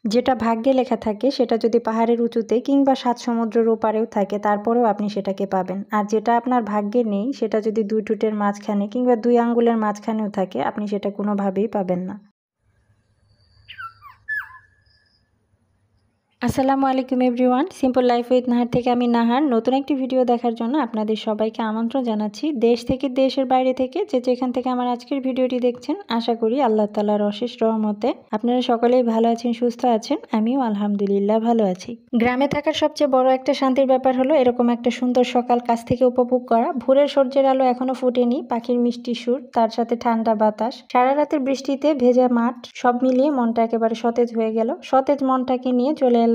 যেটা ভাগ্যে লেখা থাকে সেটা যদি পাহাড়ের উঁচুতে কিংবা 7 সমুদ্রের ওপারেও থাকে তারপরেও আপনি সেটাকে পাবেন। আর যেটা আপনার ভাগ্যে নেই সেটা যদি 2 ঠোঁটের মাঝখানে কিংবা 2 আঙ্গুলের মাঝখানেও থাকে আপনি সেটা কোনোভাবেই পাবেন না। আসসালামু আলাইকুম everyone, simple life with Nahar থেকে আমি নাহার নতুন একটি ভিডিও দেখার জন্য আপনাদের সবাইকে আমন্ত্রণ জানাচ্ছি। দেশ থেকে দেশের বাইরে থেকে যেখান থেকে আমার আজকের ভিডিওটি দেখছেন, আশা করি আল্লাহ তাআলার অশেষ রহমতে আপনারা সকলেই ভালো আছেন, সুস্থ আছেন। আমিও আলহামদুলিল্লাহ ভালো আছি। গ্রামে থাকার সবচেয়ে বড় একটা শান্তির ব্যাপার হলো এরকম একটা সুন্দর সকাল কাছ থেকে উপভোগ করা। ভোরের সূর্যের আলো এখনো ফুটেনি, পাখির মিষ্টি সুর, তার সাথে ঠান্ডা বাতাস, সারা রাতের বৃষ্টিতে ভেজা মাঠ, সব মিলিয়ে মনটা একেবারে সতেজ হয়ে গেল। সতেজ মনটাকে নিয়ে চলে এলাম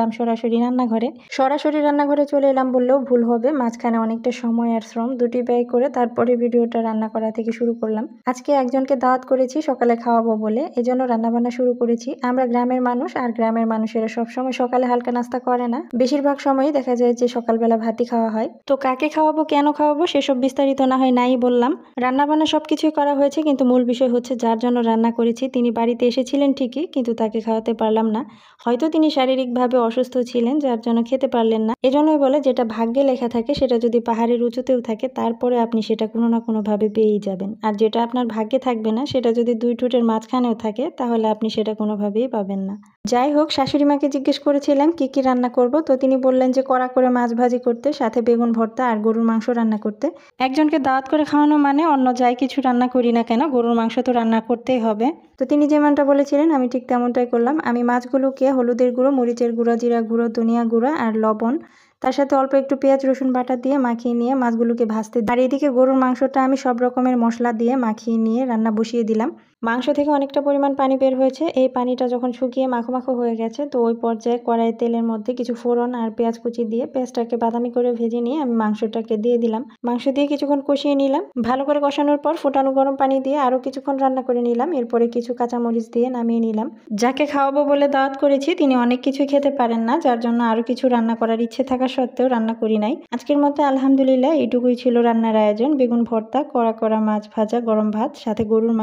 সরাসরি রান্নাঘরে চলে এলাম বললেও ভুল হবে। মাঝখানে অনেকটা সময় আর শ্রম দুটি ব্যয় করে তারপরে ভিডিওটা রান্না করা থেকে শুরু করলাম। আজকে একজনকে দাওয়াত করেছি সকালে খাওয়াবো বলে, এজন্য রান্নাবান্না শুরু করেছি। আমরা গ্রামের মানুষ, আর গ্রামের মানুষেরা সবসময় সকালে হালকা নাস্তা করে না, বেশিরভাগ সময়ই দেখা যায় যে সকালবেলা ভাতই খাওয়া হয়। তো কাকে খাওয়াবো, কেন খাওয়াবো সেসব বিস্তারিত না হয় নাই বললাম। রান্নাবান্না সবকিছুই করা হয়েছে, কিন্তু মূল বিষয় হচ্ছে যার জন্য রান্না করেছি তিনি বাড়িতে এসেছিলেন ঠিকই, কিন্তু তাকে খাওয়াতে পারলাম না। হয়তো তিনি শারীরিকভাবে অসুস্থ ছিলেন যার জন্য খেতে পারলেন না। এজন্যই বলে যেটা ভাগ্যে লেখা থাকে সেটা যদি পাহাড়ের উঁচুতেও থাকে তারপরে আপনি সেটা কোনো না কোনো ভাবে পেয়েই যাবেন। আর যেটা আপনার ভাগ্যে থাকবে না সেটা যদি 2 ঠোঁটের মাঝখানেও থাকে তাহলে আপনি সেটা কোনোভাবেই পাবেন না। যাই হোক, শাশুড়ি মাকে জিজ্ঞেস করেছিলাম কি কি রান্না করব, তো তিনি বললেন যে কড়া করে মাছ ভাজি করতে, সাথে বেগুন ভর্তা আর গরুর মাংস রান্না করতে। একজনকে দাওয়াত করে খাওয়ানো মানে অন্য যাই কিছু রান্না করি না কেন গরুর মাংস তো রান্না করতেই হবে। তো তিনি যেমনটা বলেছিলেন আমি ঠিক তেমনটাই করলাম। আমি মাছগুলোকে হলুদের গুঁড়ো, মরিচের গুঁড়ো, জিরা গুঁড়ো, ধনিয়া গুঁড়া আর লবণ, তার সাথে অল্প একটু পেঁয়াজ রসুন বাটা দিয়ে মাখিয়ে নিয়ে মাছগুলোকে ভাজতে, আর এদিকে গরুর মাংসটা আমি সব রকমের মশলা দিয়ে মাখিয়ে নিয়ে রান্না বসিয়ে দিলাম। মাংস থেকে অনেকটা পরিমাণ পানি বের হয়েছে। এই পানিটা যখন শুকিয়ে মাখো মাখো হয়ে গেছে তো ওই পর্যায়ে কড়াই তেলের মধ্যে কিছু ফোড়ন আর পেঁয়াজ কুচি দিয়ে পেঁয়াজটাকে বাদামি করে ভেজে নিয়ে আমি মাংসটাকে দিয়ে দিলাম। মাংস দিয়ে কিছুক্ষণ কষিয়ে নিলাম। ভালো করে কষানোর পর ফোটানো গরম পানি দিয়ে আরও কিছুক্ষণ রান্না করে নিলাম। এরপরে কিছু কাঁচামরিচ দিয়ে নামিয়ে নিলাম। যাকে খাওয়াবো বলে দাওয়াত করেছি তিনি অনেক কিছু খেতে পারেন না, যার জন্য আরও কিছু রান্না করার ইচ্ছে থাকা সত্ত্বেও রান্না করি নাই। আজকের মতো আলহামদুলিল্লাহ এইটুকুই ছিল রান্নার আয়োজন। বেগুন ভর্তা, কড়া কড়া মাছ ভাজা, গরম ভাত, সাথে গরুর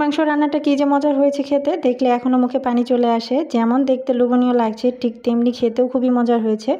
মাংস রান্নাটা কি যে মজার হয়েছে খেতে, দেখলে এখনো মুখে পানি চলে আসে। যেমন দেখতে লোভনীয় লাগছে ঠিক তেমনি খেতেও খুবই মজার হয়েছে।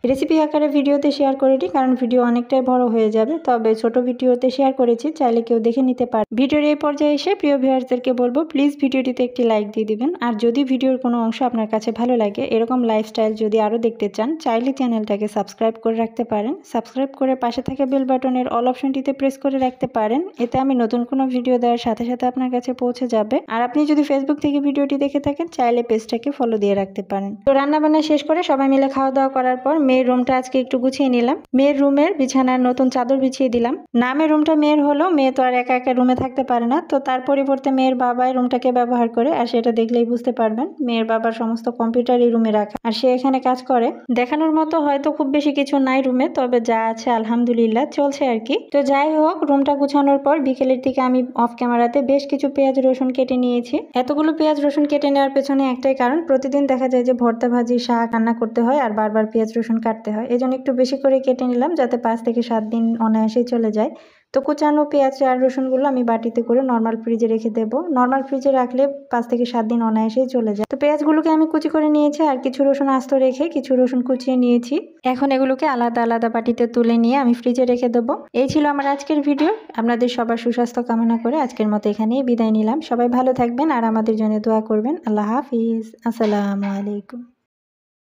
রেসিপি আকারে ভিডিওতে শেয়ার করিনি কারণ ভিডিও অনেকটাই বড় হয়ে যাবে, তবে ছোট ভিডিওতে শেয়ার করেছি, চাইলে কেউ দেখে নিতে পারে। ভিডিওর এই পর্যায়ে এসে প্রিয় ভিউয়ার্সদেরকে বলবো প্লিজ ভিডিওটিতে একটি লাইক দিয়ে দিবেন। আর যদি ভিডিওর কোনো অংশ আপনার কাছে ভালো লাগে, এরকম লাইফস্টাইল যদি আরও দেখতে চান, চাইলে চ্যানেলটাকে সাবস্ক্রাইব করে রাখতে পারেন। সাবস্ক্রাইব করে পাশে থাকা বেল বাটনের অল অপশনটিতে প্রেস করে রাখতে পারেন, এতে আমি নতুন কোনো ভিডিও দেওয়ার সাথে সাথে আপনার কাছে পৌঁছে যাবে। আর আপনি যদি ফেসবুক থেকে ভিডিওটি দেখে থাকেন চাইলে পেজটাকে ফলো দিয়ে রাখতে পারেন। তো রান্নাবান্না শেষ করে সবাই মিলে খাওয়া দাওয়া করার পর মেয়ের রুমটা আজকে একটু গুছিয়ে নিলাম। মেয়ের রুমের বিছানার নতুন চাদর বিছিয়ে দিলাম। নামে রুমটা মেয়ের হলো, মেয়ে তো আর একা একা রুমে থাকতে পারে না, তো তার পরিবর্তে মেয়ের বাবাই রুমটাকে ব্যবহার করে। আর সেটা দেখলেই বুঝতে পারবেন মেয়ের বাবার সমস্ত কম্পিউটার এই রুমে রাখা, আর সে এখানে কাজ করে। দেখানোর মতো হয়তো খুব বেশি কিছু নাই রুমে, তবে যা আছে আলহামদুলিল্লাহ চলছে আর কি। তো যাই হোক, রুমটা গুছানোর পর বিকেলের দিকে আমি অফ ক্যামেরাতে বেশ কিছু পেঁয়াজ রসুন কেটে নিয়েছি। এতগুলো পেঁয়াজ রসুন কেটে নেওয়ার পেছনে একটাই কারণ, প্রতিদিন দেখা যায় যে ভর্তা ভাজি শাক রান্না করতে হয় আর বারবার পেঁয়াজ রসুন কাটতে হয়, এজন্য একটু বেশি করে কেটে নিলাম যাতে 5 থেকে 7 দিন অনায়াসেই চলে যায়। তো কুচানো পেঁয়াজ আর রসুনগুলো আমি বাটিতে করে নর্মাল ফ্রিজে রেখে দেবো। নর্মাল ফ্রিজে রাখলে 5 থেকে 7 দিন অনায়াসেই চলে যায়। তো পেঁয়াজগুলোকে আমি কুচি করে নিয়েছি আর কিছু রসুন আস্ত রেখে কিছু রসুন কুচিয়ে নিয়েছি। এখন এগুলোকে আলাদা আলাদা বাটিতে তুলে নিয়ে আমি ফ্রিজে রেখে দেবো। এই ছিল আমার আজকের ভিডিও। আপনাদের সবার সুস্বাস্থ্য কামনা করে আজকের মতো এখানেই বিদায় নিলাম। সবাই ভালো থাকবেন আর আমাদের জন্য দোয়া করবেন। আল্লাহ হাফিজ। আসসালামু আলাইকুম।